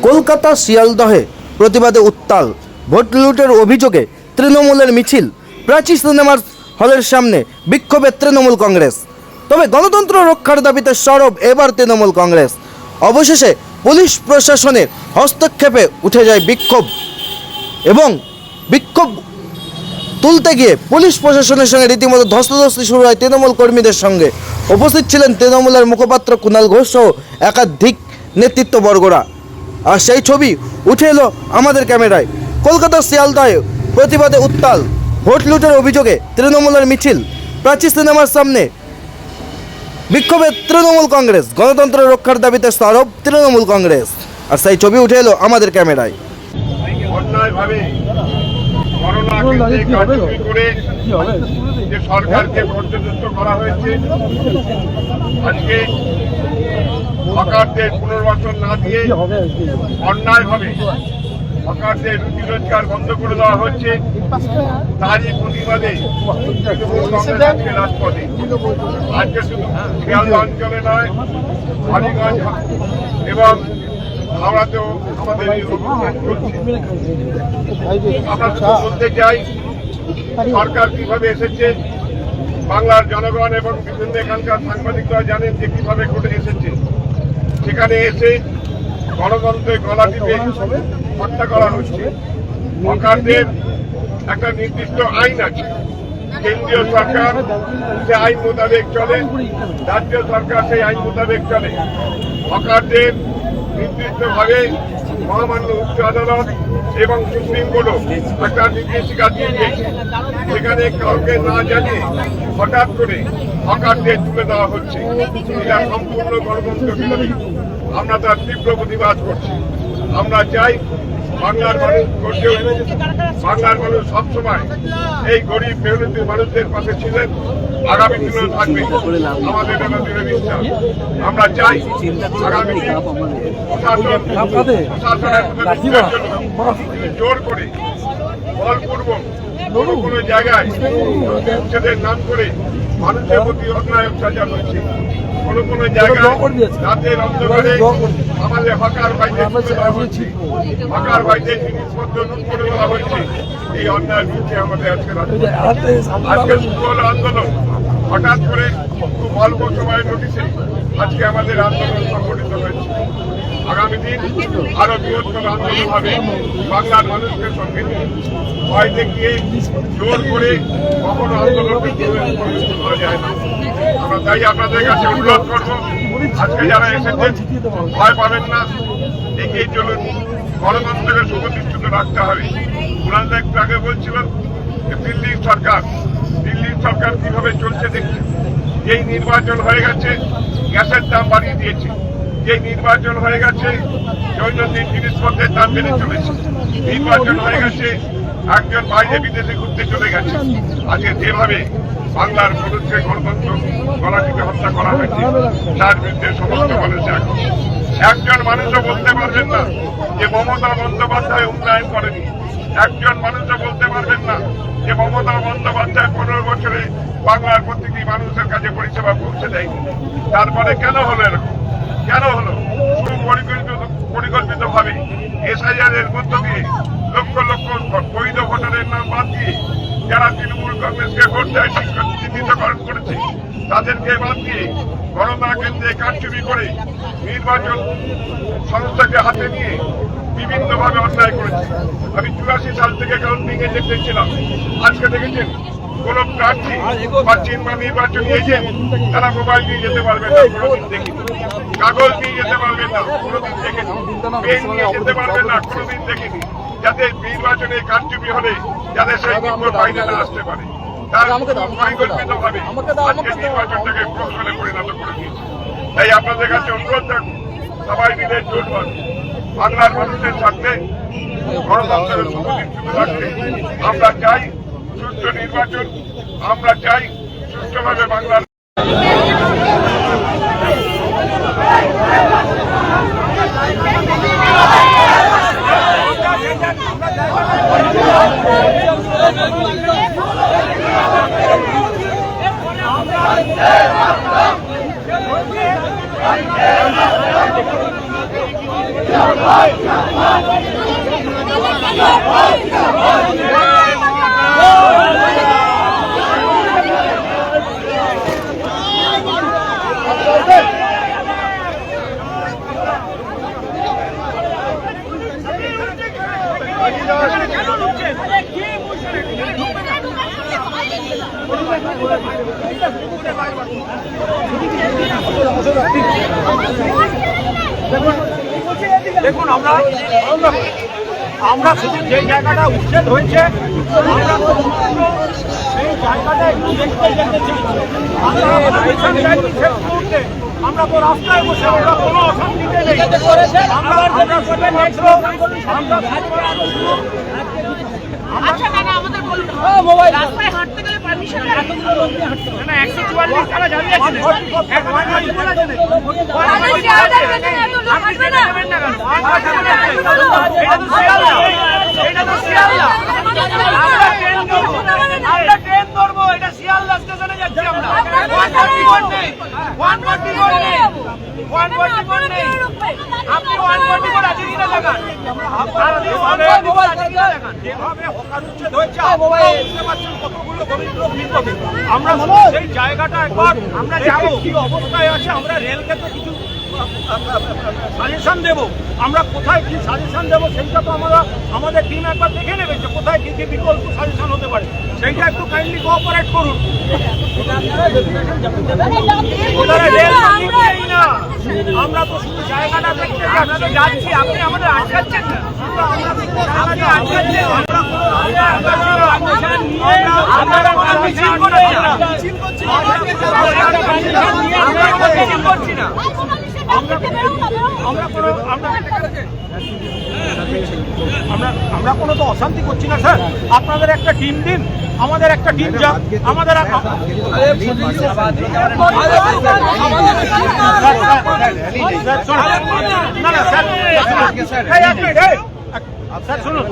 কলকাতা শিয়ালদহে প্রতিবাদে উত্তাল, ভোট লুটের অভিযোগে তৃণমূলের মিছিল, প্রাচী সিনেমার হলের সামনে বিক্ষোভে তৃণমূল কংগ্রেস। তবে গণতন্ত্র রক্ষার দাবিতে সরব এবার তৃণমূল কংগ্রেস। অবশেষে পুলিশ প্রশাসনের হস্তক্ষেপে উঠে যায় বিক্ষোভ এবং বিক্ষোভ তুলতে গিয়ে পুলিশ প্রশাসনের সঙ্গে রীতিমতো ধস্তাধস্তি শুরু হয় তৃণমূল কর্মীদের সঙ্গে। উপস্থিত ছিলেন তৃণমূলের মুখপাত্র কুণাল ঘোষ সহ একাধিক নেতৃত্ববর্গরা। আর সেই ছবি উঠে এলো আমাদের ক্যামেরায়। কলকাতার শিয়ালদহে প্রতিবাদে উত্তাল, ভোট লুটের অভিযোগে তৃণমূলের মিছিল, প্রাচী সিনেমার সামনে বিক্ষোভে তৃণমূল কংগ্রেস। গণতন্ত্র রক্ষার দাবিতে সরব তৃণমূল কংগ্রেস। আর সেই ছবি উঠে এলো আমাদের ক্যামেরায়। যে সরকারকে পর্যদস্ত করা হয়েছে, আজকে হকারদের পুনর্বাসন না দিয়ে অন্যায়ভাবে হকারদের রুটি রোজগার বন্ধ করে দেওয়া হচ্ছে, তারই প্রতিবাদে আজকে রাজপথে। আজকে শুধু শিয়ালদা অঞ্চলে নয়, আলিগঞ্জ এবং হাওড়াতেও আমাদের এই অভিযান চলছে। আমরা শুধু বলতে চাই, সরকার কিভাবে এসেছে, বাংলার জনগণ এবং বিভিন্ন এখানকার সাংবাদিকরা জানেন যে কিভাবে ঘটে এসেছে। সেখানে এসে গণতন্ত্রের গলা টিপে হত্যা করা হচ্ছে। হকারদের একটা নির্দিষ্ট আইন আছে, কেন্দ্রীয় সরকার সে আইন মোতাবেক চলে, রাজ্য সরকার সেই আইন মোতাবেক চলে। হকারদের নির্দিষ্টভাবে মহামান্য উচ্চ আদালত এবং সুপ্রিম কোর্টও একটা নির্দেশিকা দিয়ে দিয়েছে। সেখানে কাউকে না জানিয়ে হঠাৎ করে হকারদের তুলে দেওয়া হচ্ছে। এটা সম্পূর্ণ গণতন্ত্র বিরোধী। আমরা তার তীব্র প্রতিবাদ করছি। আমরা চাই বাংলার মানুষ গড়ে উঠুক। বাংলার মানুষ সবসময় এই গরিব মেহনতি মানুষদের পাশে ছিলেন, আগামী দিনেও থাকবে, আমাদের এটা দৃঢ় বিশ্বাস। আমরা চাই আগামী দিন জোর করে বলপূর্বক কোনো জায়গায় উচ্ছেদের নাম করে মানুষের প্রতি অন্যায় অত্যাচার হচ্ছে। কোনো জায়গায় রাতের অন্ধকারে আমাদের হকার ভাইদের তুলে দেওয়া হচ্ছে, হকার ভাইদের জিনিসপত্র লুট করে দেওয়া হচ্ছে। এই অন্যায় বিরুদ্ধে আমাদের আজকে শুরু হলো আন্দোলন। হঠাৎ করে খুব অল্প সময়ের নোটিশে আজকে আমাদের আন্দোলন সংগঠিত হয়েছে। আগামী দিন আরো বৃহত্তর আন্দোলন হবে। বাংলার মানুষকে সঙ্গে নিয়ে ভয় দেখিয়ে জোর করে কখনো আন্দোলনকে করা যায় না। আমরা তাই আপনাদের কাছে অনুরোধ করব, আজকে যারা এসেছেন ভয় পাবেন না, এগিয়ে চলুন। গণতন্ত্রকে সুপ্রতিষ্ঠিত রাখতে হবে। ওনারা একটু আগে বলছিলেন যে দিল্লির সরকার কিভাবে চলছে দেখছে। যেই নির্বাচন হয়ে গেছে, গ্যাসের দাম বাড়িয়ে দিয়েছে। যে নির্বাচন হয়ে গেছে, দৈনন্দিন জিনিসপত্রের দাম বেড়ে চলেছে। নির্বাচন হয়ে গেছে, একজন বাইরে বিদেশে ঘুরতে চলে গেছে। আজকে যেভাবে বাংলার মানুষকে গণতন্ত্র গলা টিপে হত্যা করা হয়েছে, তার বিরুদ্ধে সমস্ত মানুষ একজন মানুষও বলতে পারবেন না যে মমতা বন্দ্যোপাধ্যায় উন্নয়ন করেনি। একজন মানুষও বলতে পারবেন না যে মমতা বন্দ্যোপাধ্যায় 15 বছরে বাংলার প্রতিটি মানুষের কাছে পরিষেবা পৌঁছে দেয়নি। তারপরে কেন হলো এরকম? কেন হলো? পরিকল্পিতভাবে SIR এর মধ্য দিয়ে লক্ষ লক্ষ বৈধ ভোটারের নাম বাদ দিয়ে যারা তৃণমূল কংগ্রেসকে ভোট দেয় চিহ্নিতকরণ করেছে, তাদেরকে বাদ দিয়ে গণনা কেন্দ্রে কারচুপি করে নির্বাচন সংস্থাকে হাতে নিয়ে বিভিন্নভাবে অন্যায় করেছে। আমি 84 সাল থেকে কাউন্টিং এ দেখতেছিলাম। আজকে দেখেছেন কোন প্রার্থী বা চিহ্ন নির্বাচনী এজেন্ট তারা মোবাইল নিয়ে যেতে পারবে না, কোনোদিন দেখিনি। কাগজ নিয়ে যেতে পারবেন না, কোনোদিন দেখিনি। পেন নিয়ে যেতে পারবেন না, কোনোদিন দেখিনি। যাতে নির্বাচনে কারচুপি হলে যাতে সেই নির্ভর বাইরে না আসতে পারে, তার পরিকল্পিতভাবে আজকে নির্বাচনটাকে প্রশ্নে পরিণত করে দিয়েছে। তাই আপনাদের কাছে অনুরোধ রাখবো, সবাই মিলে জোটবদ্ধ বাংলার মানুষের স্বার্থে গণতন্ত্রের সুপ্রতিষ্ঠিত রাখতে আমরা চাই সুষ্ঠু নির্বাচন। আমরা চাই সুষ্ঠুভাবে বাংলার দেখুন আমরা শুধু যে জায়গাটা উচ্ছেদ হয়েছে আমরা সেই জায়গাটা একটু দেখতে যেতে চাইছি। আমরা তো রাস্তায় বসে আমরা কোনো অশান্তিতে নেই। আচ্ছা দাদা আমাদের বলুন রাস্তায় হাঁটতে গেলে পারমিশন লাগে না 144 টাকা জানিয়েছেন আমরা ট্রেন ধরবো এটা শিয়ালদা স্টেশনে যাচ্ছি আমরা 144 নেই 144 নেই 144 নেই আপনি 144 আছে কিনা দেখান যেভাবে হকার উচ্ছেদ হয়েছে বুঝতে পারছেন কতগুলো গরিব লোক বিপদে। আমরা সেই জায়গাটা একবার আমরা যাবো কি অবস্থায় আছে আমরা রেলকে তো কিছু সাজেশন দেব আমরা কোথায় কি সাজেশন দেবো সেইটা তো আমরা আমাদের টিম একবার দেখে নেবে যে কোথায় কি কি বিকল্প সাজেশন হতে পারে সেইটা একটু কাইন্ডলি কোঅপারেট করুন। ওনারা রেল নিচ্ছেই না আমরা তো শুধু জায়গাটা দেখতে যাচ্ছি আপনি আমাদের আটকাচ্ছেন না আপনি আটকাচ্ছেন আমরা মিছিল করছি না আমরা কোনো তো অশান্তি করছি না স্যার আপনাদের একটা টিম দিন আমাদের একটা টিম যাক আমাদের স্যার শুনুন